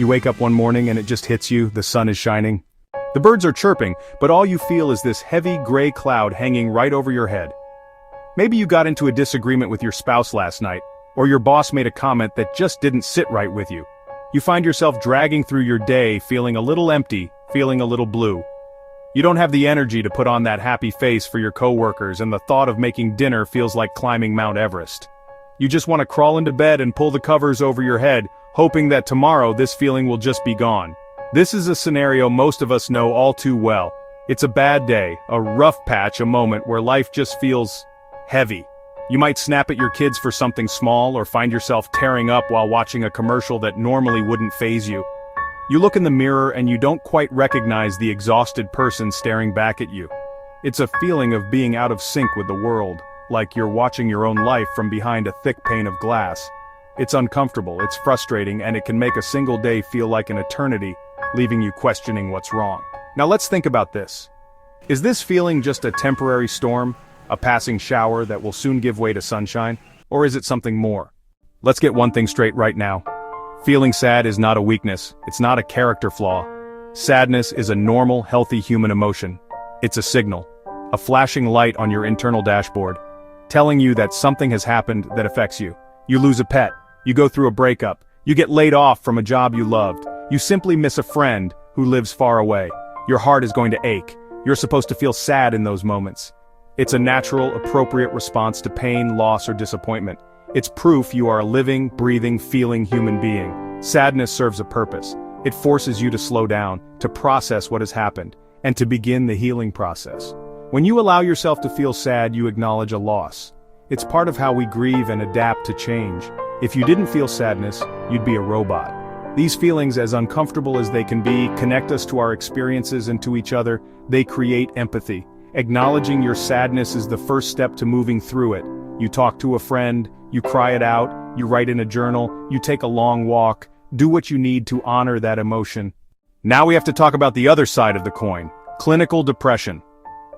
You wake up one morning and it just hits you, the sun is shining. The birds are chirping, but all you feel is this heavy gray cloud hanging right over your head. Maybe you got into a disagreement with your spouse last night, or your boss made a comment that just didn't sit right with you. You find yourself dragging through your day feeling a little empty, feeling a little blue. You don't have the energy to put on that happy face for your coworkers, and the thought of making dinner feels like climbing Mount Everest. You just want to crawl into bed and pull the covers over your head, hoping that tomorrow this feeling will just be gone. This is a scenario most of us know all too well. It's a bad day, a rough patch, a moment where life just feels heavy. You might snap at your kids for something small or find yourself tearing up while watching a commercial that normally wouldn't faze you. You look in the mirror and you don't quite recognize the exhausted person staring back at you. It's a feeling of being out of sync with the world, like you're watching your own life from behind a thick pane of glass. It's uncomfortable, it's frustrating, and it can make a single day feel like an eternity, leaving you questioning what's wrong. Now let's think about this. Is this feeling just a temporary storm? A passing shower that will soon give way to sunshine? Or is it something more? Let's get one thing straight right now. Feeling sad is not a weakness, it's not a character flaw. Sadness is a normal, healthy human emotion. It's a signal, a flashing light on your internal dashboard, telling you that something has happened that affects you. You lose a pet, you go through a breakup, you get laid off from a job you loved, you simply miss a friend who lives far away. Your heart is going to ache. You're supposed to feel sad in those moments. It's a natural, appropriate response to pain, loss, or disappointment. It's proof you are a living, breathing, feeling human being. Sadness serves a purpose. It forces you to slow down, to process what has happened, and to begin the healing process. When you allow yourself to feel sad, you acknowledge a loss. It's part of how we grieve and adapt to change. If you didn't feel sadness, you'd be a robot. These feelings, as uncomfortable as they can be, connect us to our experiences and to each other. They create empathy. Acknowledging your sadness is the first step to moving through it. You talk to a friend, you cry it out, you write in a journal, you take a long walk. Do what you need to honor that emotion. Now we have to talk about the other side of the coin, clinical depression.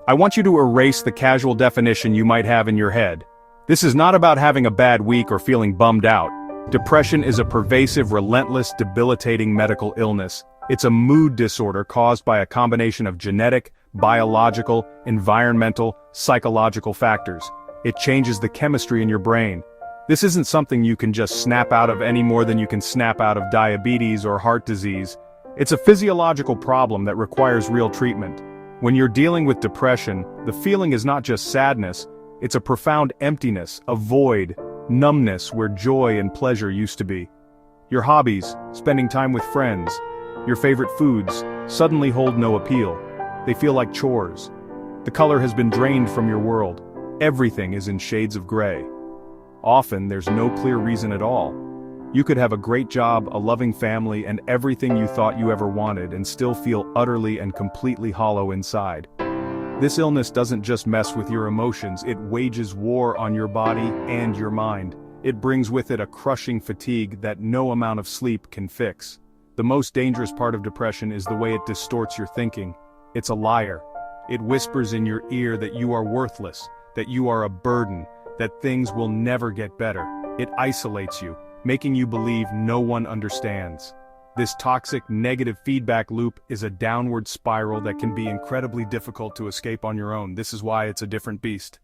I want you to erase the casual definition you might have in your head. This is not about having a bad week or feeling bummed out. Depression is a pervasive, relentless, debilitating medical illness. It's a mood disorder caused by a combination of genetic, biological, environmental, psychological factors. It changes the chemistry in your brain. This isn't something you can just snap out of any more than you can snap out of diabetes or heart disease. It's a physiological problem that requires real treatment. When you're dealing with depression, the feeling is not just sadness, it's a profound emptiness, a void, numbness where joy and pleasure used to be. Your hobbies, spending time with friends, your favorite foods, suddenly hold no appeal. They feel like chores. The color has been drained from your world. Everything is in shades of gray. Often there's no clear reason at all. You could have a great job, a loving family, and everything you thought you ever wanted and still feel utterly and completely hollow inside. This illness doesn't just mess with your emotions, it wages war on your body and your mind. It brings with it a crushing fatigue that no amount of sleep can fix. The most dangerous part of depression is the way it distorts your thinking. It's a liar. It whispers in your ear that you are worthless, that you are a burden, that things will never get better. It isolates you, making you believe no one understands. This toxic, negative feedback loop is a downward spiral that can be incredibly difficult to escape on your own. This is why it's a different beast.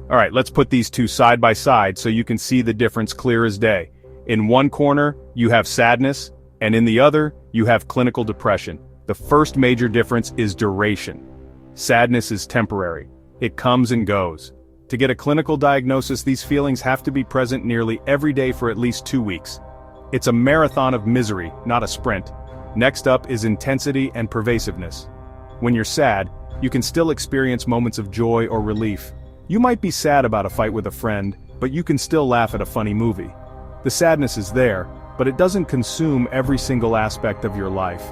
Alright, let's put these two side by side so you can see the difference clear as day. In one corner, you have sadness, and in the other, you have clinical depression. The first major difference is duration. Sadness is temporary. It comes and goes. To get a clinical diagnosis, these feelings have to be present nearly every day for at least 2 weeks. It's a marathon of misery, not a sprint. Next up is intensity and pervasiveness. When you're sad, you can still experience moments of joy or relief. You might be sad about a fight with a friend, but you can still laugh at a funny movie. The sadness is there, but it doesn't consume every single aspect of your life.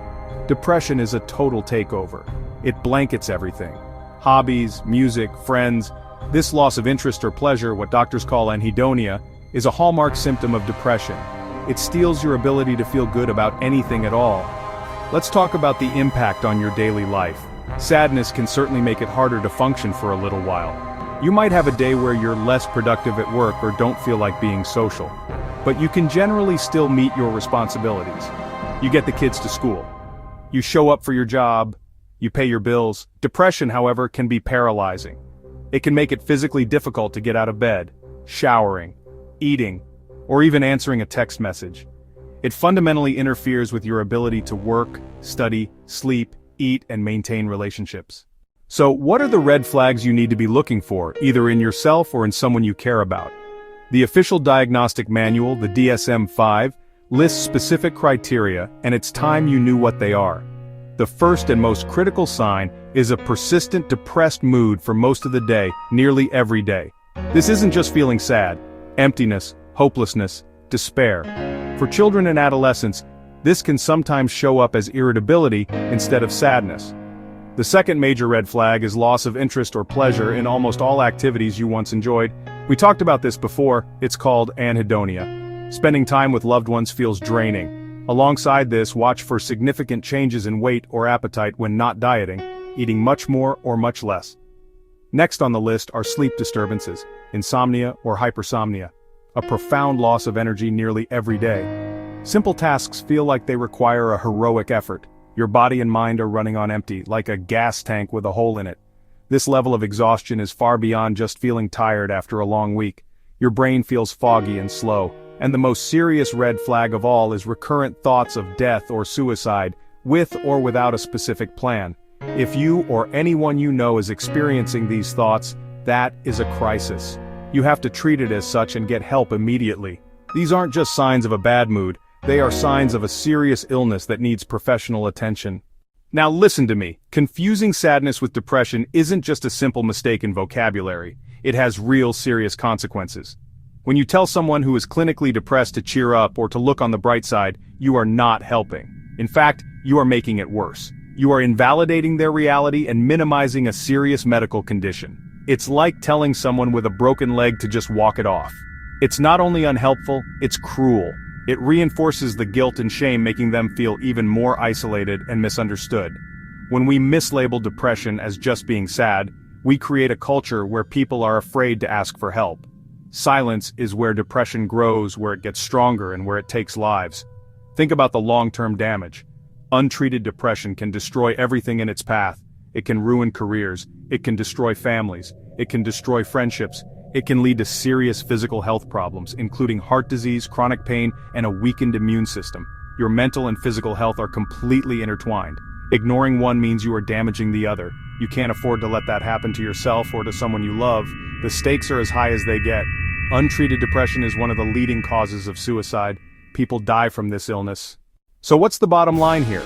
Depression is a total takeover. It blankets everything. Hobbies, music, friends. This loss of interest or pleasure, what doctors call anhedonia, is a hallmark symptom of depression. It steals your ability to feel good about anything at all. Let's talk about the impact on your daily life. Sadness can certainly make it harder to function for a little while. You might have a day where you're less productive at work or don't feel like being social. But you can generally still meet your responsibilities. You get the kids to school. You show up for your job. You pay your bills. Depression, however, can be paralyzing. It can make it physically difficult to get out of bed, showering, eating, or even answering a text message. It fundamentally interferes with your ability to work, study, sleep, eat, and maintain relationships. So, what are the red flags you need to be looking for, either in yourself or in someone you care about? The official diagnostic manual, the DSM-5, lists specific criteria, and it's time you knew what they are. The first and most critical sign is a persistent depressed mood for most of the day, nearly every day. This isn't just feeling sad, emptiness, hopelessness, despair. For children and adolescents, this can sometimes show up as irritability instead of sadness. The second major red flag is loss of interest or pleasure in almost all activities you once enjoyed. We talked about this before, it's called anhedonia. Spending time with loved ones feels draining. Alongside this, watch for significant changes in weight or appetite when not dieting, eating much more or much less. Next on the list are sleep disturbances, insomnia or hypersomnia, a profound loss of energy nearly every day. Simple tasks feel like they require a heroic effort. Your body and mind are running on empty, like a gas tank with a hole in it. This level of exhaustion is far beyond just feeling tired after a long week. Your brain feels foggy and slow. And the most serious red flag of all is recurrent thoughts of death or suicide, with or without a specific plan. If you or anyone you know is experiencing these thoughts, that is a crisis. You have to treat it as such and get help immediately. These aren't just signs of a bad mood, they are signs of a serious illness that needs professional attention. Now listen to me, confusing sadness with depression isn't just a simple mistake in vocabulary, it has real serious consequences. When you tell someone who is clinically depressed to cheer up or to look on the bright side, you are not helping. In fact, you are making it worse. You are invalidating their reality and minimizing a serious medical condition. It's like telling someone with a broken leg to just walk it off. It's not only unhelpful, it's cruel. It reinforces the guilt and shame, making them feel even more isolated and misunderstood. When we mislabel depression as just being sad, we create a culture where people are afraid to ask for help. Silence is where depression grows, where it gets stronger, and where it takes lives. Think about the long-term damage. Untreated depression can destroy everything in its path. It can ruin careers, it can destroy families, it can destroy friendships, it can lead to serious physical health problems, including heart disease, chronic pain, and a weakened immune system. Your mental and physical health are completely intertwined. Ignoring one means you are damaging the other. You can't afford to let that happen to yourself or to someone you love. The stakes are as high as they get. Untreated depression is one of the leading causes of suicide. People die from this illness. So what's the bottom line here?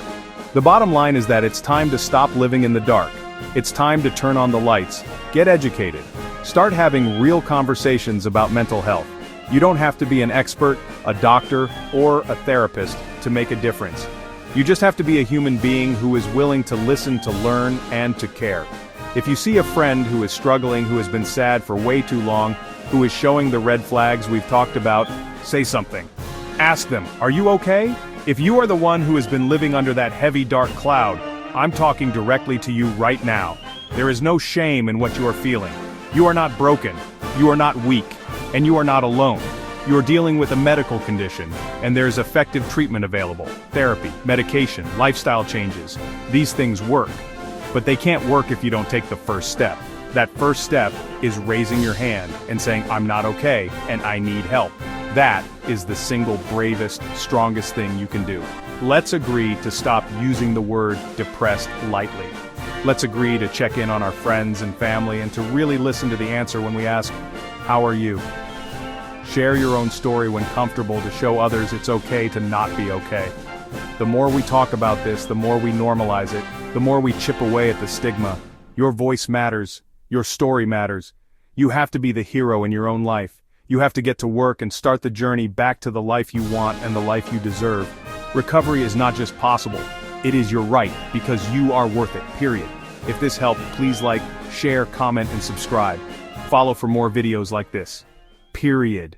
The bottom line is that it's time to stop living in the dark. It's time to turn on the lights. Get educated. Start having real conversations about mental health. You don't have to be an expert, a doctor, or a therapist to make a difference. You just have to be a human being who is willing to listen, to learn, and to care. If you see a friend who is struggling, who has been sad for way too long, who is showing the red flags we've talked about, say something. Ask them, are you okay? If you are the one who has been living under that heavy dark cloud, I'm talking directly to you right now. There is no shame in what you are feeling. You are not broken, you are not weak, and you are not alone. You are dealing with a medical condition, and there is effective treatment available. Therapy, medication, lifestyle changes. These things work, but they can't work if you don't take the first step. That first step is raising your hand and saying, I'm not okay, and I need help. That is the single bravest, strongest thing you can do. Let's agree to stop using the word depressed lightly. Let's agree to check in on our friends and family and to really listen to the answer when we ask, how are you? Share your own story when comfortable to show others it's okay to not be okay. The more we talk about this, the more we normalize it, the more we chip away at the stigma. Your voice matters. Your story matters. You have to be the hero in your own life. You have to get to work and start the journey back to the life you want and the life you deserve. Recovery is not just possible, it is your right, because you are worth it, period. If this helped, please like, share, comment, and subscribe. Follow for more videos like this. Period.